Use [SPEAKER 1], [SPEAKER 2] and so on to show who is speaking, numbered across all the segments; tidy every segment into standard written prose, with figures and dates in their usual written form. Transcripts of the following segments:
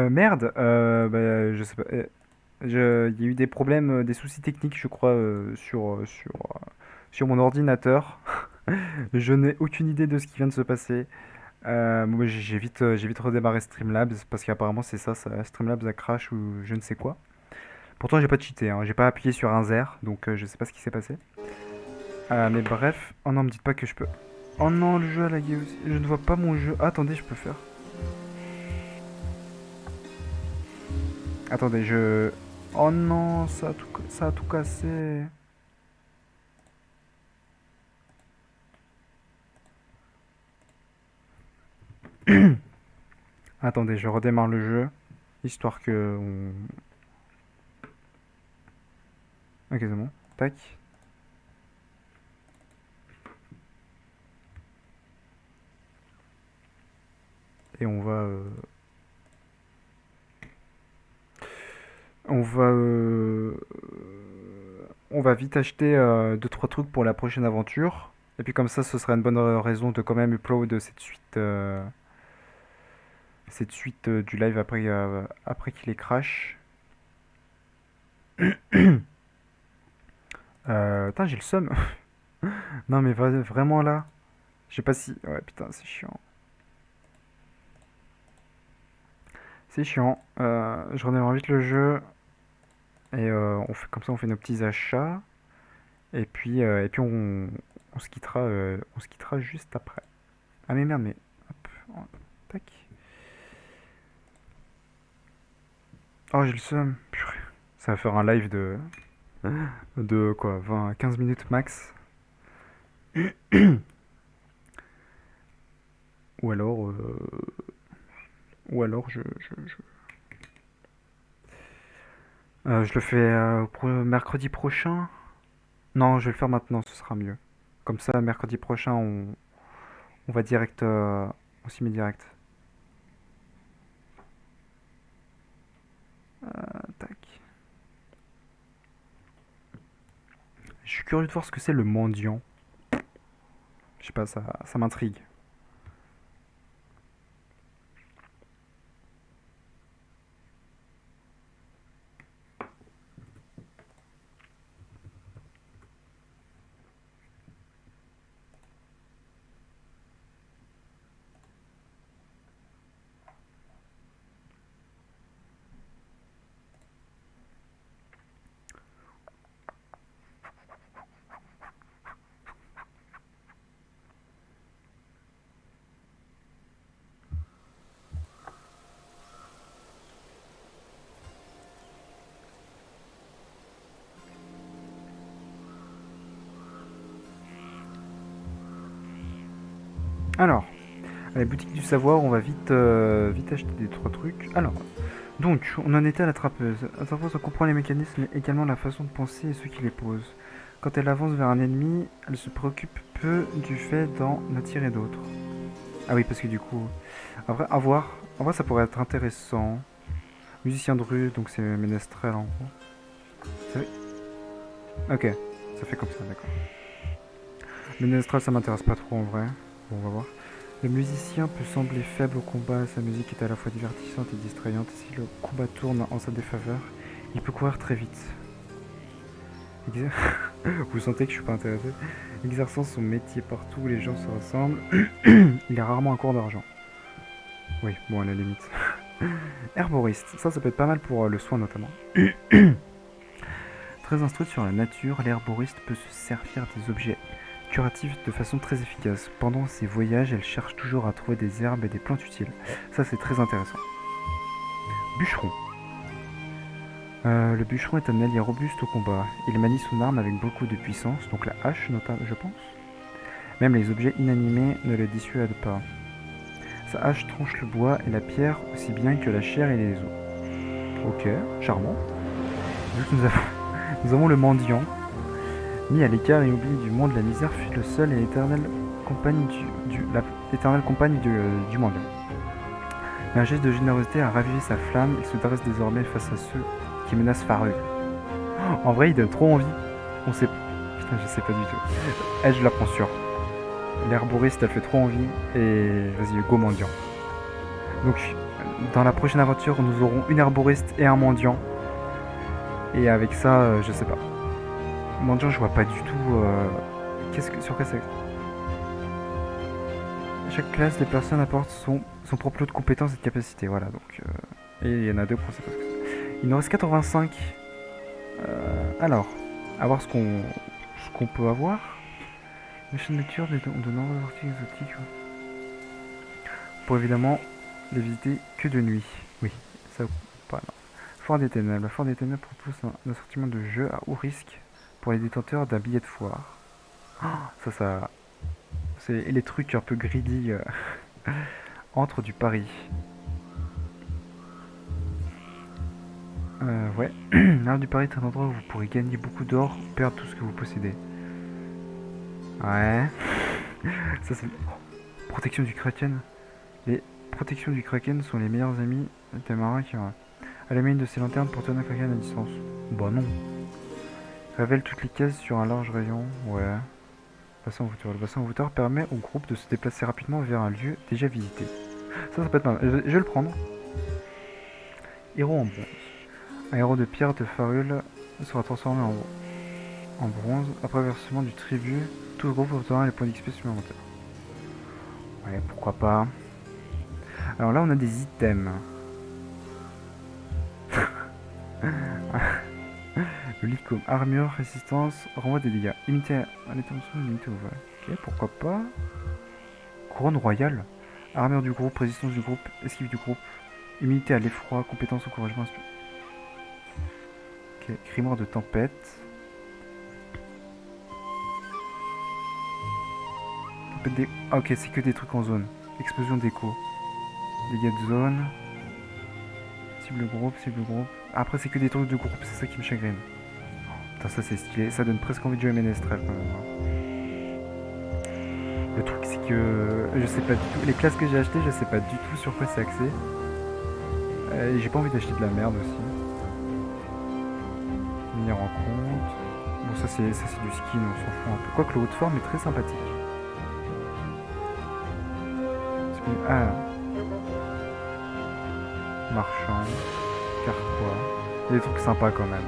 [SPEAKER 1] Merde, je sais pas. Il y a eu des problèmes, des soucis techniques, je crois, sur mon ordinateur. Je n'ai aucune idée de ce qui vient de se passer. Bon, j'ai vite redémarré Streamlabs parce qu'apparemment c'est ça, Streamlabs a crash ou je ne sais quoi. Pourtant j'ai pas cheaté, hein, j'ai pas appuyé sur un zer, donc je sais pas ce qui s'est passé. Mais bref, oh non, me dites pas que je peux. Oh non, le jeu a lagué aussi. Je ne vois pas mon jeu. Ah, attendez, je peux faire. Attendez, je. Oh non, ça a tout cassé. Attendez, je redémarre le jeu, histoire que... Ok, c'est bon. Tac. Et on va... On va... On va vite acheter deux trois trucs pour la prochaine aventure. Et puis comme ça, ce sera une bonne raison de quand même upload cette suite du live après qu'il ait crash. Putain, j'ai le seum. Non mais vraiment là. Je sais pas si... Ouais, putain, c'est chiant. C'est chiant. Je redémarre vite le jeu. Et on fait comme ça, on fait nos petits achats. Et puis on se quittera juste après. Ah mais merde, mais... Hop, tac. Oh, j'ai le seum. Purée. Ça va faire un live de quoi, 20, 15 minutes max. Ou alors... ou alors je le fais mercredi prochain. Non, je vais le faire maintenant, ce sera mieux. Comme ça, mercredi prochain, on va direct... on s'y met direct. Tac. Je suis curieux de voir ce que c'est le mendiant. Je sais pas, ça m'intrigue. Alors, à la boutique du savoir, on va vite acheter des trois trucs. Alors, donc, on en était à la trappeuse. À savoir, on comprend les mécanismes et également la façon de penser et ceux qui les posent. Quand elle avance vers un ennemi, elle se préoccupe peu du fait d'en attirer d'autres. Ah oui, parce que du coup, en vrai, ça pourrait être intéressant. Musicien de rue, donc c'est ménestrel en gros. Ça Ok, ça fait comme ça, d'accord. Ménestrel, ça m'intéresse pas trop en vrai. Bon, on va voir. Le musicien peut sembler faible au combat, sa musique est à la fois divertissante et distrayante. Si le combat tourne en sa défaveur, il peut courir très vite. Vous sentez que je suis pas intéressé. Exerçant son métier partout où les gens se ressemblent, il est rarement un cours d'argent. Oui, bon, à la limite. Herboriste, ça peut être pas mal pour le soin notamment. Très instruite sur la nature, l'herboriste peut se servir des objets curatifs de façon très efficace. Pendant ses voyages, elle cherche toujours à trouver des herbes et des plantes utiles. Ça, c'est très intéressant. Bûcheron. Le bûcheron est un allié robuste au combat. Il manie son arme avec beaucoup de puissance, donc la hache notamment, je pense. Même les objets inanimés ne le dissuadent pas. Sa hache tranche le bois et la pierre aussi bien que la chair et les os. Ok, charmant. Nous avons le mendiant. Mis à l'écart et oublié du monde, la misère fut le seul et l'éternelle compagne du mendiant. Mais un geste de générosité a ravivé sa flamme, il se dresse désormais face à ceux qui menacent Faru. En vrai, il donne trop envie. On sait... Putain, je sais pas du tout. Elle, je la prends sûre. L'herboriste, elle fait trop envie. Et vas-y, go mendiant. Donc, dans la prochaine aventure, nous aurons une herboriste et un mendiant. Et avec ça, je sais pas. Mendiant, je vois pas du tout. Sur quoi c'est. Chaque classe, les personnes apportent son propre lot de compétences et de capacités. Voilà, donc. Et il y en a deux pour ça. Il nous reste 85. Alors, à voir ce qu'on peut avoir. Mission de lecture de nombreux articles exotiques. Pour évidemment les visiter que de nuit. Oui, ça pas non. Foire des Ténèbres. La Foire des Ténèbres propose un assortiment de jeux à haut risque pour les détenteurs d'un billet de foire. Ça. C'est les trucs un peu greedy entre du pari. Ouais. L'art du pari est un endroit où vous pourrez gagner beaucoup d'or, perdre tout ce que vous possédez. Ouais. Ça c'est. Protection du Kraken. Les protections du Kraken sont les meilleurs amis des marins qui ont. Allumez une de ces lanternes pour tenir un Kraken à distance. Bah non. Révèle toutes les cases sur un large rayon. Ouais. Bassin envoûteur. Le bassin envoûteur permet au groupe de se déplacer rapidement vers un lieu déjà visité. Ça peut être mal. Je vais le prendre. Héros en bronze. Un héros de pierre de Farul sera transformé en bronze. Après versement du tribut, tout le groupe obtiendra les points d'XP supplémentaires. Ouais, pourquoi pas. Alors là, on a des items. Le licome, armure, résistance, renvoi des dégâts. Imité à l'intervention, limité au vol. Ok, pourquoi pas. Couronne royale. Armure du groupe, résistance du groupe, esquive du groupe. Immunité à l'effroi, compétence, encouragement. Ok, grimoire de tempête. Ah, ok, c'est que des trucs en zone. Explosion d'écho. Dégâts de zone. Cible groupe, cible groupe. Après, c'est que des trucs de groupe, c'est ça qui me chagrine. Putain, ça c'est stylé. Ça donne presque envie de jouer Ménestrel quand même. Le truc, c'est que je sais pas du tout. Les classes que j'ai achetées, je sais pas du tout sur quoi c'est axé. Et j'ai pas envie d'acheter de la merde aussi. Mini rencontre. Bon, ça c'est du skin, on s'en fout un peu. Quoique le haut de forme est très sympathique. Ah. Marchand. Carquois. Il y a des trucs sympas quand même.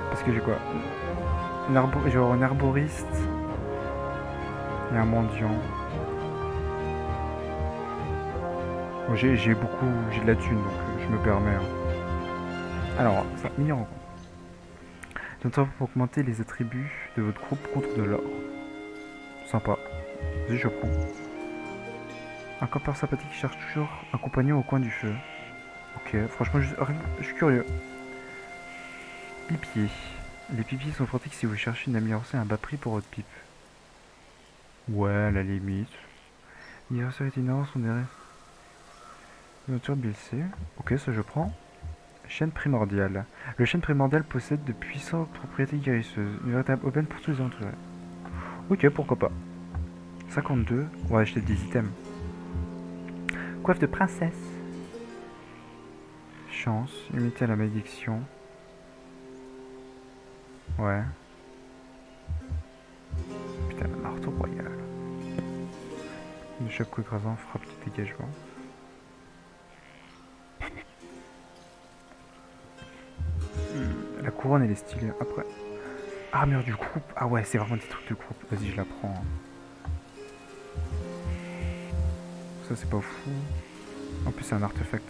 [SPEAKER 1] Parce que j'ai quoi? Genre un arboriste. Et un mendiant. Bon, j'ai de la thune donc je me permets. Hein. Alors, ça, mini rencontre. Donc ça pour augmenter les attributs de votre groupe contre de l'or. Sympa. Vas-y, je prends. Un campeur sympathique cherche toujours un compagnon au coin du feu. Ok, franchement, je suis curieux. Pipier. Les pipiers sont pratiques si vous cherchez une amélioration à un bas prix pour votre pipe. Ouais, à la limite. Les ressorts itinérants sont des nourriture BLC. Ok, ça je prends. Chaîne primordiale. Le chêne primordial possède de puissantes propriétés guérisseuses. Une véritable aubaine pour tous les entourés. Ok, pourquoi pas. 52. On va acheter des items. Coiffe de princesse. Chance. Immunité à la malédiction. Ouais. Putain, le marteau royal. Une choc écrasant, frappe de dégagement. La couronne elle est stylée. Après. Armure du groupe. Ah ouais, c'est vraiment des trucs de groupe. Vas-y, je la prends. Ça, c'est pas fou. En plus, c'est un artefact.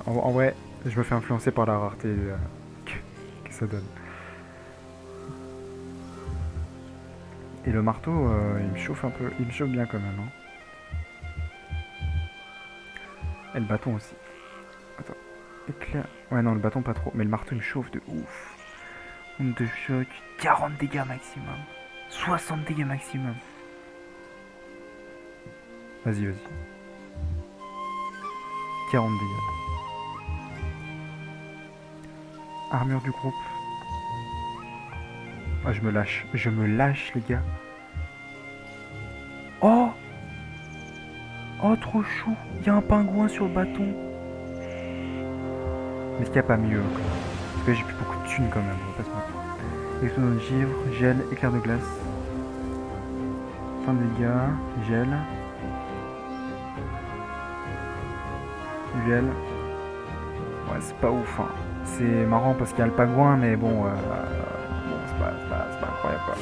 [SPEAKER 1] En vrai, je me fais influencer par la rareté que ça donne. Et le marteau, il me chauffe un peu. Il me chauffe bien quand même. Hein. Et le bâton aussi. Attends. Éclair. Ouais, non, le bâton pas trop. Mais le marteau, il me chauffe de ouf. Onde de choc. 40 dégâts maximum. 60 dégâts maximum. Vas-y, vas-y. 40 dégâts. Armure du groupe. Ah, je me lâche, les gars. Oh! Oh, trop chou. Il y a un pingouin sur le bâton. Mais est-ce qu'il n'y a pas mieux? Parce que j'ai plus beaucoup de thunes quand même, on va pas se mentir. Explosion de givre, gel, éclair de glace. Fin de dégâts, gel. UL. Ouais, c'est pas ouf. Hein. C'est marrant parce qu'il y a le pagouin, mais bon, bon c'est pas incroyable quoi.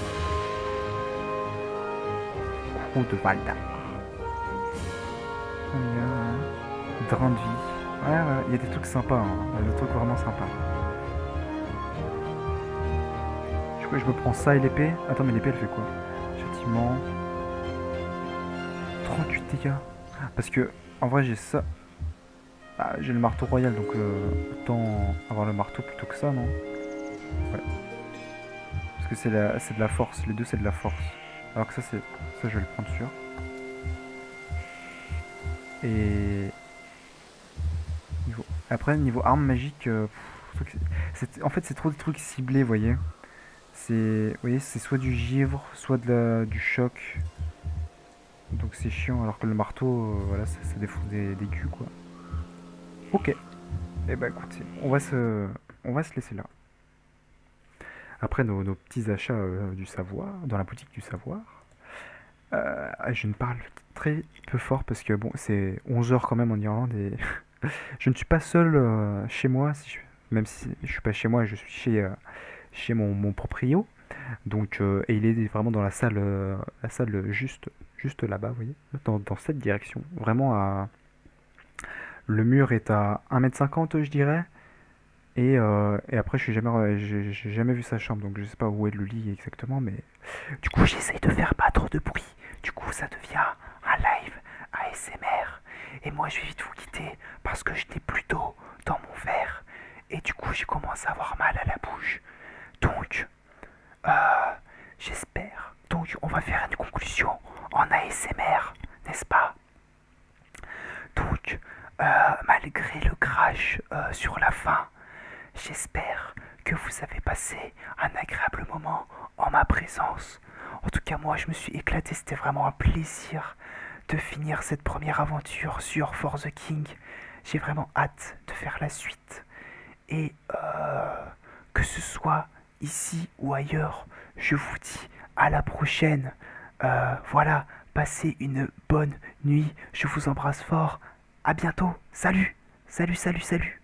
[SPEAKER 1] Roue de Valda. Drain de vie. Ouais, ouais, il y a des trucs sympas. Hein. Il y a des trucs vraiment sympas. Du coup, je me prends ça et l'épée. Attends, mais l'épée elle fait quoi? Châtiment. 38 dégâts. Parce que, en vrai, j'ai ça. Ah, j'ai le marteau royal, donc autant avoir le marteau plutôt que ça, non? Ouais. Parce que c'est de la force. Les deux, c'est de la force. Alors que ça, ça, je vais le prendre sûr. Et après, niveau arme magique, en fait, c'est trop des trucs ciblés, vous voyez. Vous voyez, c'est soit du givre, soit du choc. Donc c'est chiant, alors que le marteau, voilà, ça défonce des culs, quoi. Ok. Et bah écoutez, on va se laisser là. Après nos petits achats du savoir, dans la boutique du savoir, je ne parle très peu fort parce que bon, c'est 11 heures quand même en Irlande et je ne suis pas seul chez moi, même si je suis pas chez moi, je suis chez mon proprio. Donc, et il est vraiment dans la salle juste là-bas, vous voyez, dans cette direction. Vraiment, le mur est à 1,50 m, je dirais. Et après, j'ai jamais vu sa chambre, donc je sais pas où est le lit exactement, mais du coup, j'essaye de faire pas trop de bruit. Du coup, ça devient un live ASMR. Et moi, je vais vite vous quitter parce que j'étais plutôt dans mon verre. Et du coup, j'ai commencé à avoir mal à la bouche. Donc, j'espère. Donc, on va faire une conclusion en ASMR, n'est-ce pas? Donc, malgré le crash sur la fin, j'espère que vous avez passé un agréable moment en ma présence. En tout cas, moi, je me suis éclaté. C'était vraiment un plaisir de finir cette première aventure sur For the King. J'ai vraiment hâte de faire la suite. Et que ce soit ici ou ailleurs, je vous dis à la prochaine. Voilà, passez une bonne nuit. Je vous embrasse fort. À bientôt. Salut, salut, salut, salut.